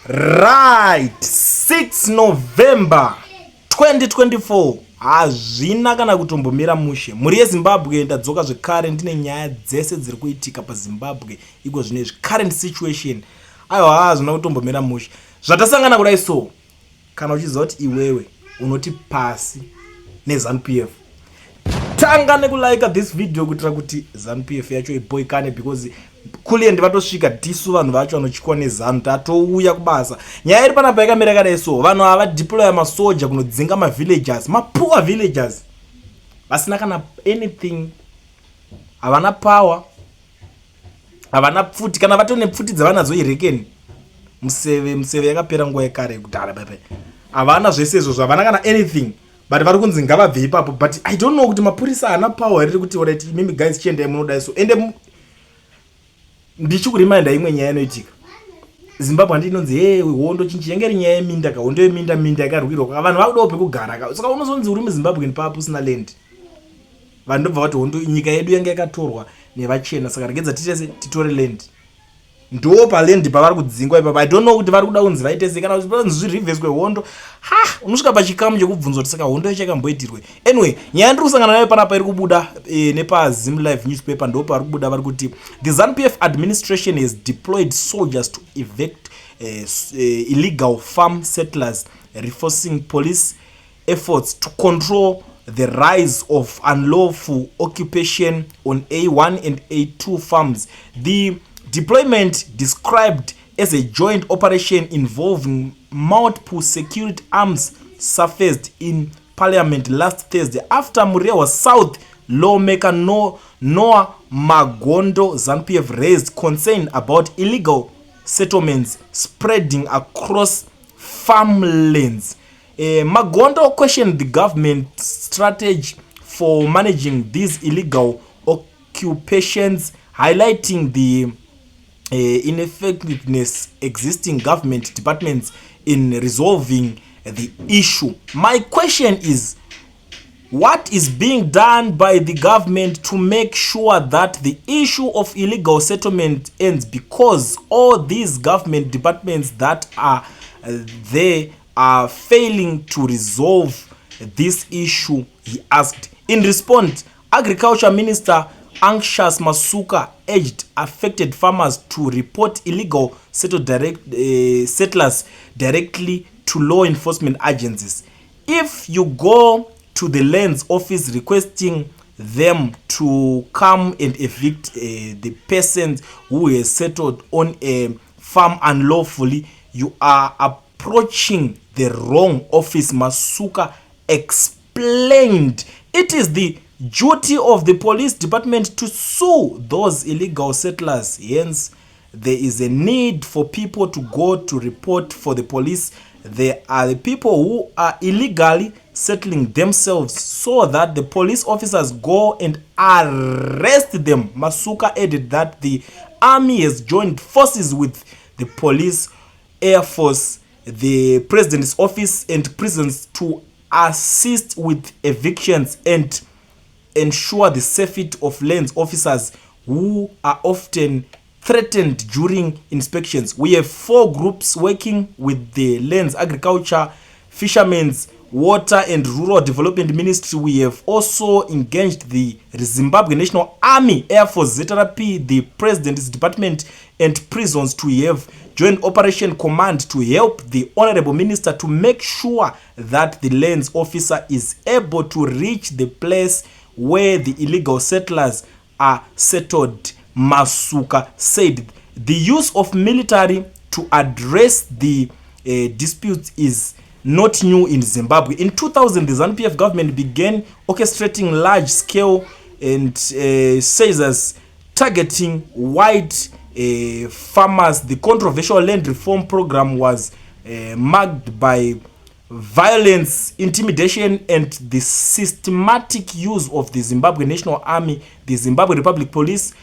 Right, 6 November 2024. Hazvina kana kutombomira mushe. Muri yeZimbabwe ndadzoka zvekare ndine nyaya dzese dziri kuitika paZimbabwe. Iko zvine current situation. Aiwa hazvina kutombomira mushe. Zvatasangana kudai so. Kana uchiziva kuti iwewe unoti pasi neZanupf. Tanga nekulike this video kuitira kuti Zanupf yacho iboikane because kuliende vatosvika tisu vanhu vacho vanochikwa neZanu tatouya kubasa. Nyaya iri panapa yakamira kadai so. Vanhu ava deploya masoja kunodzinga mavillagers, mapoor villagers. Vasina kana anything. Havana power. Havana pfuti. Kana vatone pfuti dzavanadzo irekeni. Museve yakapera nguva yekare kudhara pepe. Havana zvese izvo havana kana anything. But vari kunzi ngavabve ipapo. But I don't know kuti mapurisa haana power here kuti alright mimi guys chiendai munodai so. Ende ndichikurimanda imwe nyaya inoitika. Zimbabwe handinonzi hey hondo chinchi yangeri nyaya yeminda ka hondo yeminda yakarwirwa. Vanhu vakudawo pekugara ka. Saka unozonzi uri muZimbabwe papo usina land. Vanhu ndobva vati hondo nyika yedu yanga yakatorwa nevachena saka regedza titore land. Ndo pa land pavari kudzingwa ipapo. I don't know kuti vari kuda kunzi vaite sei kana kuti zvireverse kwehondo. Unosvika pachikamu chekubvunzwa kuti saka hondo yachakamboitirwe. Anyway, nyaya ndiri kusangana nayo panapa iri kubuda nepaZim Live newspaper ndo pari kubuda vari kuti the Zanupf administration has deployed soldiers to evict illegal farm settlers, reinforcing police efforts to control the rise of unlawful occupation on A1 and A2 farms. The deployment, described as a joint operation involving multiple security arms, surfaced in Parliament last Thursday after Murewa South lawmaker Noah Magondo Zanupf raised concern about illegal settlements spreading across farmlands. Magondo questioned the government's strategy for managing these illegal occupations, highlighting the ineffectiveness existing government departments in resolving the issue. My question is, what is being done by the government to make sure that the issue of illegal settlement ends? Because all these government departments that are there are failing to resolve this issue, he asked. In response, Agriculture Minister Anxious Masuka urged affected farmers to report illegal settlers directly to law enforcement agencies. If you go to the lands office requesting them to come and evict the persons who has settled on a farm unlawfully, you are approaching the wrong office, Masuka explained. It is the duty of the police department to sue those illegal settlers. Hence, there is a need for people to go to report for the police. There are the people who are illegally settling themselves so that the police officers go and arrest them. Masuka added that the army has joined forces with the police, air force, the president's office and prisons to assist with evictions and ensure the safety of lands officers who are often threatened during inspections. We have 4 groups working with the Lands, Agriculture, Fishermen's, Water and Rural Development Ministry. We have also engaged the Zimbabwe National Army, Air Force, ZRP, the President's Department and prisons to have joint operation command to help the Honorable Minister to make sure that the lands officer is able to reach the place where the illegal settlers are settled. Masuka said the use of military to address the disputes is not new in Zimbabwe. In 2000, the Zanupf government began orchestrating large-scale and seizures targeting white farmers. The controversial land reform program was marked by violence, intimidation and the systematic use of the Zimbabwe National Army, the Zimbabwe Republic Police,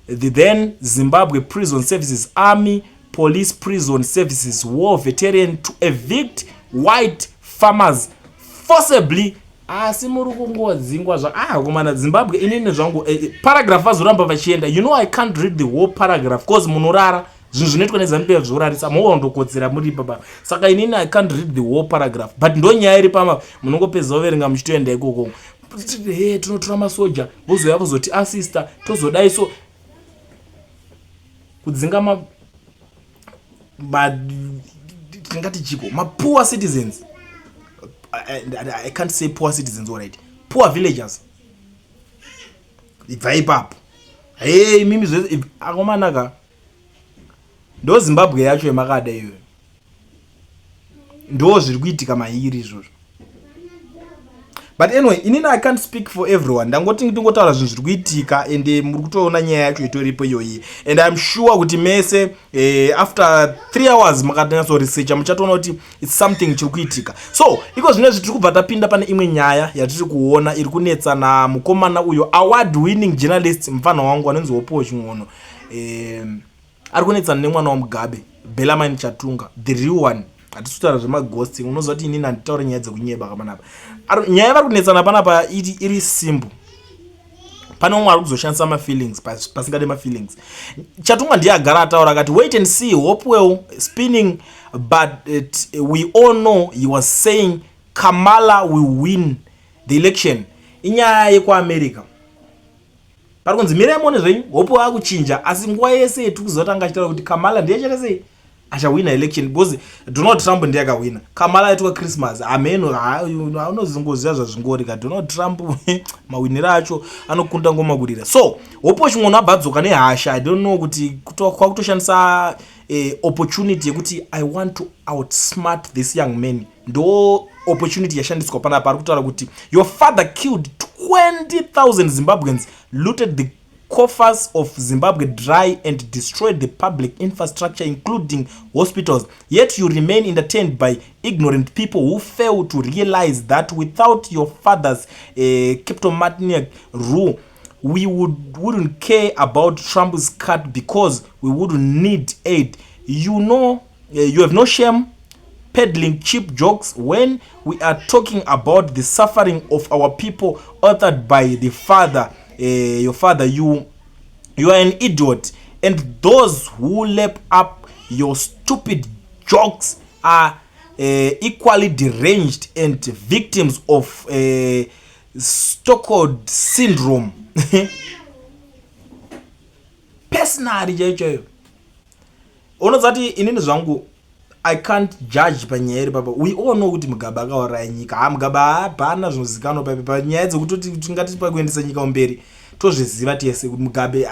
the then Zimbabwe Prison Services Army, Police Prison Services War Veteran to evict white farmers forcibly. Simuri kungodzingwa komana Zimbabwe inene zvangu paragraph azoramba vachienda. You know I can't read the whole paragraph because munorara zvinhu zvinoitwa neZanupf zvorarisa mowandokodzera muri baba. Saka inini I can't read the whole paragraph, but ndo nyaya iri pama munongopedza overenga muchitoenda ikoko. He tinotora masoja vozouya vozoti asista tozodai so kudzinga tingati chiko poor citizens. I can't say poor citizens alright, poor villagers. Ibva ipapo hey mimi akomanaka ndo Zimbabwe yacho yemakada iyo, ndo zviri kuitika mairi izvozvo. But anyway, inini I can't speak for everyone. Ndangoti ndingotaura zvinhu zviri kuitika ende muri kutoona nyaya yacho itoripo iyoyi, and I'm sure kuti mese after 3 hours makatanyatso research muchatoona kuti it's something chiri kuitika. So iko zvino zvitiri kubva tapinda pane imwe nyaya yatiri kuona iri kunetsa na mukomana uyo award winning journalist mfana wangu anonzi Wopo Ching'ono. Ari kunetsana nemwana waMugabe Bellarmine Chatunga, the real one. Atisutaura zvemaghosting, unoziva kuti inini handitaure nyaya dzekunyeba kapanapa. Nyaya yavari kunetsana panapa iri simple. Pane umwe ari kuzoshandisa mafeelings pasingade mafeelings. Chatunga ndiye agara ataura akati wait and see, Hopewell spinning, but we all know he was saying Kamala will win the election. Inyaya yekuAmerica. Pari kunzi mirai muone zvenyu Hopewell akuchinja, asi nguva yese yetiri kuzotanga achitaura kuti Kamala ndiye chete achawina election because Donald Trump ndiye akawina. Kamala aitwa Christmas ameno unozongoziva zvazvingori ka Donald Trump mawinira acho anokunda ngomakurira. So Wopo Ching'ono abadzoka nehasha, I don't know kuti kwakutoshandisa opportunity yekuti I want to outsmart this young man. Ndo opportunity yashandiswa panapa, ari kutaura kuti your father killed 20,000 Zimbabweans, looted the coffers of Zimbabwe dry and destroyed the public infrastructure including hospitals, yet you remain entertained by ignorant people who fail to realize that without your father's kleptomaniac rule we wouldn't care about Trump's cut because we wouldn't need aid. You know, you have no shame peddling cheap jokes when we are talking about the suffering of our people authored by the father. Your father, you are an idiot, and those who lap up your stupid jokes are equally deranged and victims of Stockholm syndrome. Personally chaicho unozati inini zvangu I can't judge panyaya papa. We all know kuti Mugabe akauraya nyika. Mugabe hapana zvinozikanwa panyaya dzekuti tingati pakuendesa nyika mberi tozviziva tese kuti Mugabe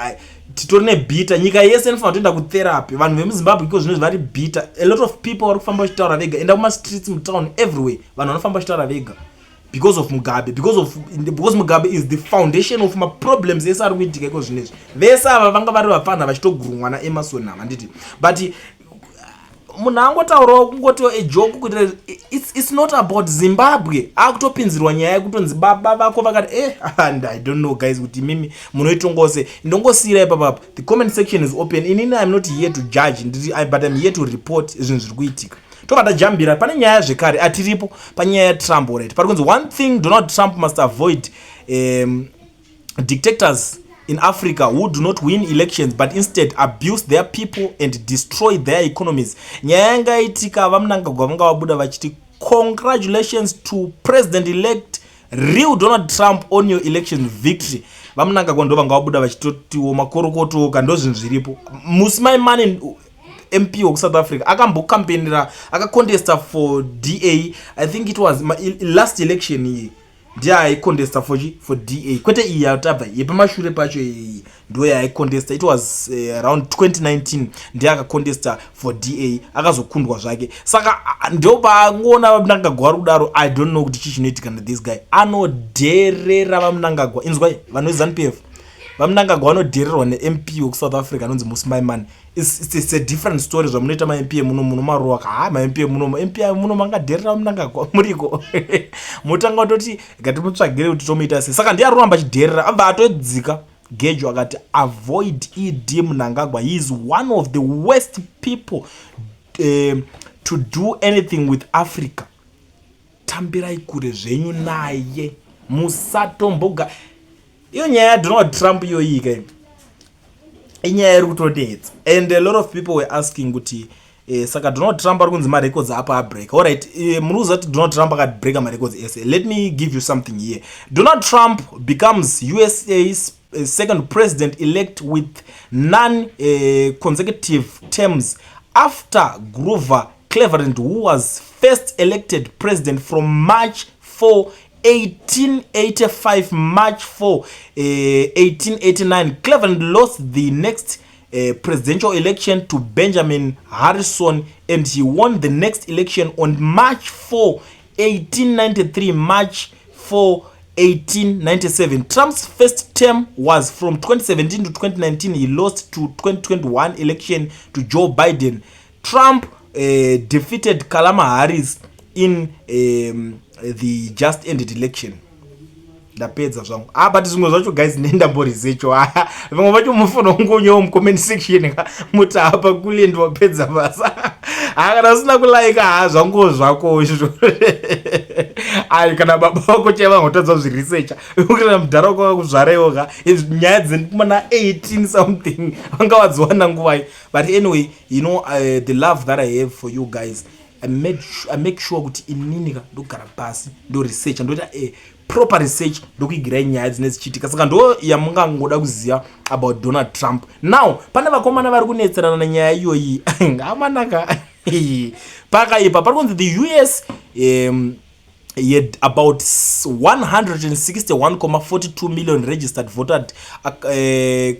titori nebhita, nyika yese inofanira kuenda kutherapy. Vanhu vemuZimbabwe iko zvino vari bhita. A lot of people vari kufamba vachitaura vega, enda kumastreets mutown everywhere vanhu vanofamba vachitaura vega because of Mugabe, because Mugabe is the foundation of problems ese ari kuitika iko zvinezvi. Vese ava vanga vari vafana vachitogurumwa naEmmerson handiti, but munhu angotaurawo kungotiwa ejoke kuti it's not about Zimbabwe. Akutopinzirwa nyaya yekutonzi baba vako vakati and I don't know guys kuti mimi munoitongose ndongosira ipapa. The comment section is open. Inini I'm not here to judge, but I'm here to report zvinhu zviri kuitika. Tobata jambira pane nyaya zvekare atiripo panyaya yaTrump already. Pari kunzi one thing Donald Trump must avoid dictators in Africa who do not win elections but instead abuse their people and destroy their economies. Nyaya yangaitika vamunangagwa vanga vabuda vachiti congratulations to president-elect real Donald Trump on your election victory. Vamunangagwa ndo vanga vabuda vachitotiwo makorokoto kando zvinhu zviripo. Musimaimani MP of South Africa akambokampenera akacontesta for DA. I think it was last election here. Ndiye aicontesta for DA. Kwete iyi yatabva yepamashure pacho iyi ndo yaicontesta. It was around 2019 ndiye akacontesta for DA akazokundwa zvake. Saka ndo paangona vamunangagwa rudaro. I don't know kuti chichinoitika na this guy. Anodherera vamunangagwa. Inzwai vanhu veZanupf vamunangagwa vanodhererwa neMP weSouth Africa anonzi Musimaimani. It's a different story zvamunoita maMP muno maroa ka maMP muno mangadherera vamunangagwa muriko. Mutanga kutoti ngatimutsvagire kuti tomuita sei. Saka ndiye aroramba achidherera abva atodzika gejo akati avoid ED Mnangagwa. He is one of the worst people to do anything with Africa. Tambirai kure zvenyu naye musatomboga. Iyo nyaya ya Donald Trump iyo yika inyaya iri kutodetsa. And a lot of people were asking kuti saka Donald Trump ari kunzi marecords apa abreak. Alright, munoziva kuti Donald Trump akabreaka marecords ese. Let me give you something here. Donald Trump becomes USA's second president elect with non-consecutive terms after Grover Cleveland, who was first elected president from March 4, 1885 March 4, 1889. Cleveland lost the next presidential election to Benjamin Harrison, and he won the next election on March 4, 1893 March 4, 1897. Trump's first term was from 2017 to 2019. He lost to 2021 election to Joe Biden. Trump defeated Kamala Harris in the just ended election. Ndapedza zvangu but zvimwe zvacho guys nendamborizecho vamwe vacho mufanira kungonyawo mucomment section muti apa kule ndiwapedza basa kana usina kulaika zvanguwo zvako izvo kana baba vako chaiva ngotadza kuzviresearcha ukira mudhara wako wakuzvaraiwoka nyaya dzemana 18 something vanga vadziwana nguvai. But anyway, you know, the love that I have for you guys, I make sure kuti ininika ndogara pasi ndo research ndoita proper research ndokuigirai nyaya dzine dzichiitika. Saka ndo yamungangoda kuziva about Donald Trump. Now pane vakomana vari kunetserana nanyaya iyoyi amanaka pakaipa pari kunzi the US had about 161.42 million registered voted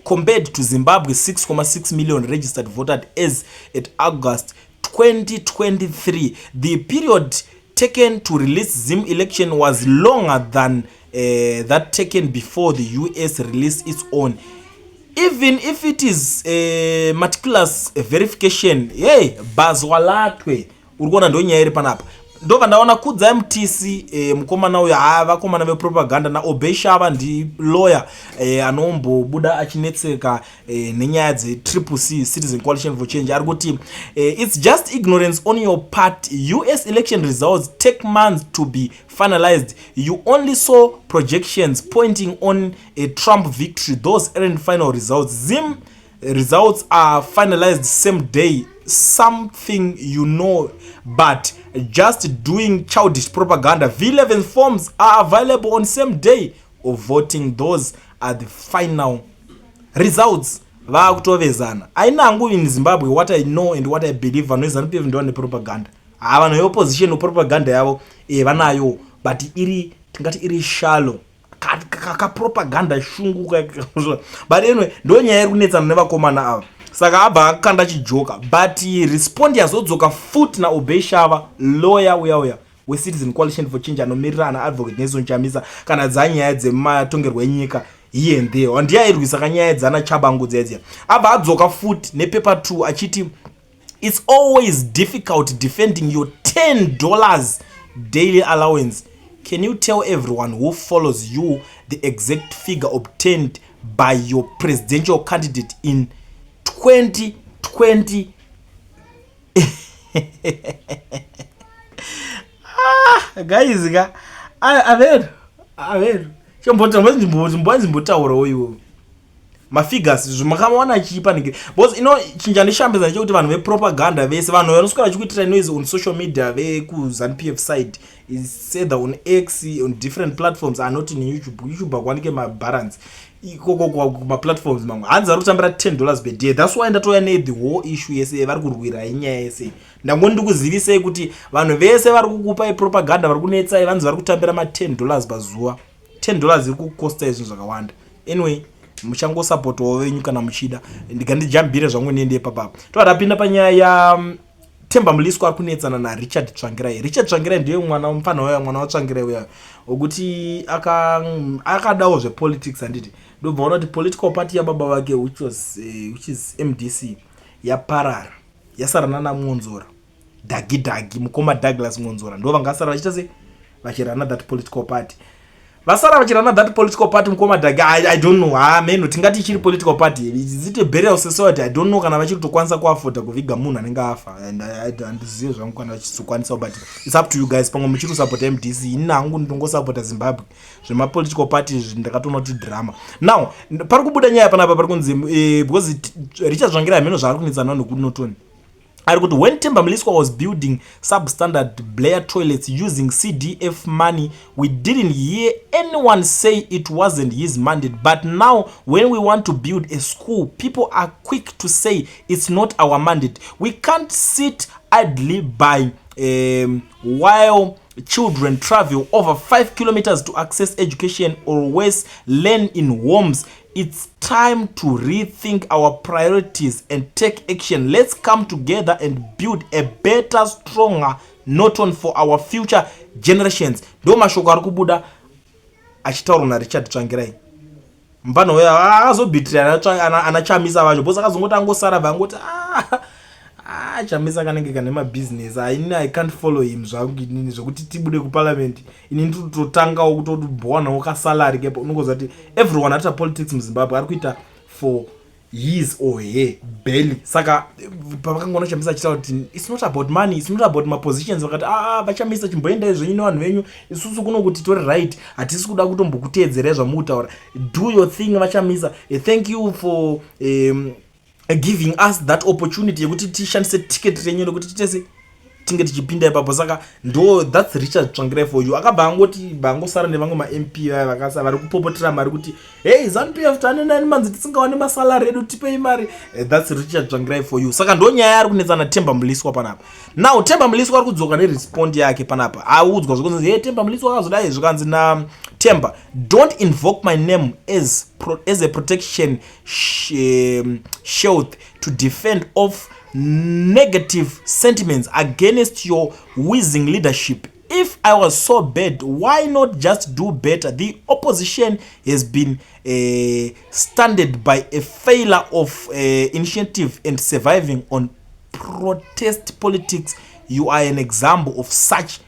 compared to Zimbabwe 6.6 million registered voted as at August 2023. The period taken to release Zim election was longer than that taken before the US released its own. Even if it is a meticulous verification, hey, bazwalatwe urikona ndo nyaya iri panapa. Ndova ndaona kudza MTC mukomana uyo vakomana vepropaganda naObey Shava ndi lawyer anombobuda achinetseka nenyaya dzeCCC Citizen Coalition for Change ari kuti it's just ignorance on your part. US election results take months to be finalized. You only saw projections pointing on a Trump victory. Those aren't final results. Zim results are finalized same day. Something you know, but just doing childish propaganda. V11 forms are available on same day of voting. Those are the final results. Vakutovezana ainangu in Zimbabwe. What I know and what I believe, vanoizana pia ndone propaganda. Ava no opposition propaganda yavo vanayo, but iri tingati iri shallow kaka propaganda shungu. But anyway, ndo nyaya iri kunetsana nevakomana ava. Saka abva akanda chijoka, but respond yazodzoka futi naObey Shava lawyer uya weCitizen Coalition for Change anomirira ana advocate Nelson Chamisa kana dzanyaya dzematongerwo enyika here and there. Ndiye irwisa kanyaya dzana Chabangu dzedze. Abva adzoka futi nepaper 2 achiti it's always difficult defending your $10 daily allowance. Can you tell everyone who follows you the exact figure obtained by your presidential candidate in 2020? Guys, I've heard. Mafigures zvimakaona achipa nige because chinjanishambeza nje kuti vanhu vepropaganda vese vanhu vanoswera chikuitira noise on social media vekuzanupf side is said on X on different platforms are not in YouTube akwanike mabalance ikoko kuma platforms mamwe hanzi ari kutambira $10 per day. That's why ndatoya the whole issue yese vari kurwira inyaya yese. Ndangondi kuzivisei kuti vanhu vese vari kukupa propaganda vari kunetsa vanhu vari kutambira $10 pazuva. $10 iri kukosta izvo zvakawanda. Anyway, muchango support wenyu kana muchida ndigandijambire zvangu niende papa. Twadapinda panyaya ya Temba Mlisco ari kunetsana na Richard Tsvangirai. Richard Tsvangirai ndiye mwana mfana waya mwana wa Tsvangirai uya ukuthi akadawo zve politics anditi ndobvaona kuti political party ya baba vake which is MDC yaparara yasarana na Mwonzora Dagi mukoma Douglas Mwonzora ndo vangasara vachita se vachirana that political party. vasara vachirana that political party mukomadhagi. I don't know. Man, tingati chiri political party. Is it a burial society? I don't know kana vachiri kutokwanisa kuafford kuviga munhu anenge afa. And handizivi zvangu kana vachizokwanisa, but it's up to you guys. Pamwe muchiri support MDC, ini hangu ndinongosupporta Zimbabwe. Zvema political party ndakatoona kuti drama. Now, pari kubuda nyaya panapa pari kunzi because Richard Zvangira meno zvaari kunetsana nokunotoni. When Themba Mliswa was building substandard Blair toilets using CDF money, we didn't hear anyone say it wasn't his mandate. But now, when we want to build a school, people are quick to say it's not our mandate. We can't sit idly by while children travel over 5 kilometers to access education or worse, learn in homes. It's time to rethink our priorities and take action. Let's come together and build a better, stronger Norton for our future generations. Ndo mashoko ari kubuda achitaura na Richard Tsvangirai. Mbano weya azobhitira anachamisa vacho bosa akazongoti angosara vangoti chamisa kanenge kane mabusiness. I can't follow him zvakuti zvokuti tibude kuparliament ini nditotangawo kutobhwana wakasalary kepo unongoza kuti everyone ata politics muZimbabwe ari kuita for his or her belly. Saka pavakangona chamisa achitaura kuti it's not about money, it's not about my positions. Vakati vachamisa chimboenda izvo ino vanhu venyu isusu kuno kuti tori right, hatisi kuda kutombokuteedzera zvamutaura. Do your thing vachamisa. Thank you for giving us that opportunity yekuti tishandise ticket renyu nokuti titese tinge tichipinda ipapo. Saka ndo that's Richard Tsvangirai for you. Akabva angoti bangosara nevamwe ma-MP vaya vakasa vari kupopotera mari kuti hey ZANUPF tanenani manzi tisingawani masalary edu tipei mari. That's Richard Tsvangirai for you. Saka ndo nyaya ari kunetsana Themba Mliswa panapa. Now Themba Mliswa ari kudzoka nerespond yake panapa. Audzwa zvokunzi hey Themba Mliswa akazodai zvikanzi na Themba, don't invoke my name as a protection shield to defend off negative sentiments against your whizzing leadership. If I was so bad, why not just do better? The opposition has been stunted by a failure of initiative and surviving on protest politics. You are an example of such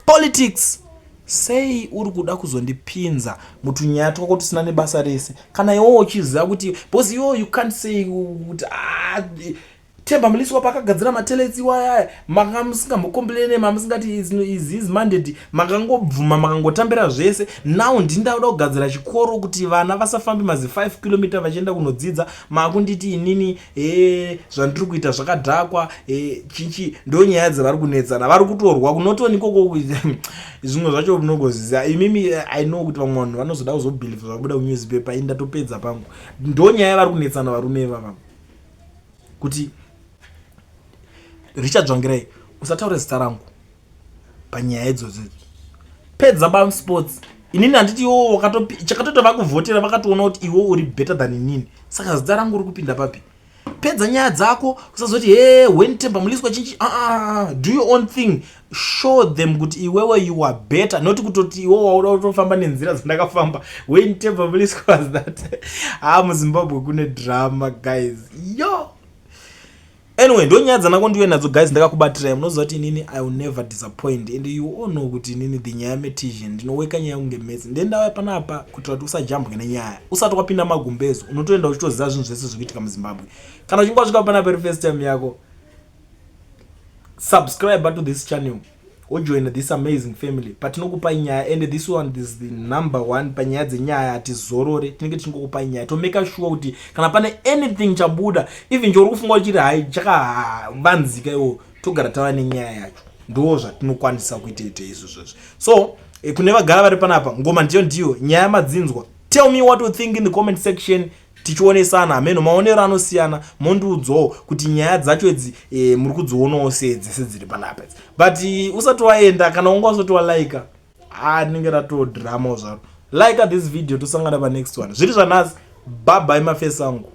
politics. Sei uri kuda kuzondipinza mutunyaya twako tusina nebasa rese kana iwo uchiziva kuti because you can't say kuti Themba Mliswa pakagadzira mateletsi waya manga musingambokomplaine mamusingati is his mandate makangobvuma makangotambira zvese. Now ndindakuda kugadzira chikoro kuti vana vasafambi mazi 5 km vachienda kunodzidza makunditi inini zvandiri kuita zvakadhakwa chichi ndo nyaya dzavari kunetsana vari kutorwa kunotoni koko zvimwe zvacho munongoziva imimi I know kuti vamwe vanhu vanozoda kuzobhelieve zvabuda kunewspaper indatopedza pangu ndo nyaya vari kunetsana varume vava kuti Richard Zvangirai usataure zita rangu panyaya idzodzo pedza bam sports inini handiti iwo chakatota vakuvhotera vakatoona kuti iwo uri better than inini saka zita rangu uri kupinda papi. Pedza nyaya dzako usazoti hey when Themba Mliswa chinchi do your own thing. Show them kuti iwewe you are better, not kutoti iwo wauda kutofamba nenzira dzandakafamba. When Themba Mliswa was that muZimbabwe kune drama guys yo. Anyway, ndo nyaya dzanako ndiwe nadzo guys ndakakubatira munoziva kuti inini I will never disappoint and you all know kuti inini the nyaya metizhen ndinoweka nyaya kunge mesi ndendauya panapa kuti kuti usajambwe nenyaya usati wapinda magumbezo unotoenda uchitoziva zvinhu zvese zvikuitika muZimbabwe. Kana uchinge wasvika panapa iri first time yako subscribe to this channel or join this amazing family. Patinokupa nyaya and this one is the number one panyaya dzenyaya atizorore tinenge tichingokupa nyaya to make sure kuti kana pane anything chabuda even njori kufunga uchiri hai chakavanzika iwo togara tava nenyaya yacho ndo zvatinokwanisa kuita izvozvo. So kune vagara vari panapa ngoma ndiyo nyaya madzinzwa. Tell me what you think in the comment section. Tichionesana ameno maonero anosiyana mondiudzawo kuti nyaya dzacho idzi muri kudzionawo sedzese dziri panapa. But usati waenda kana unga usati walike ninge rato drama zvaro like this video tosangana pa next one. Zviri zvanhasi bye bye mafesi angu.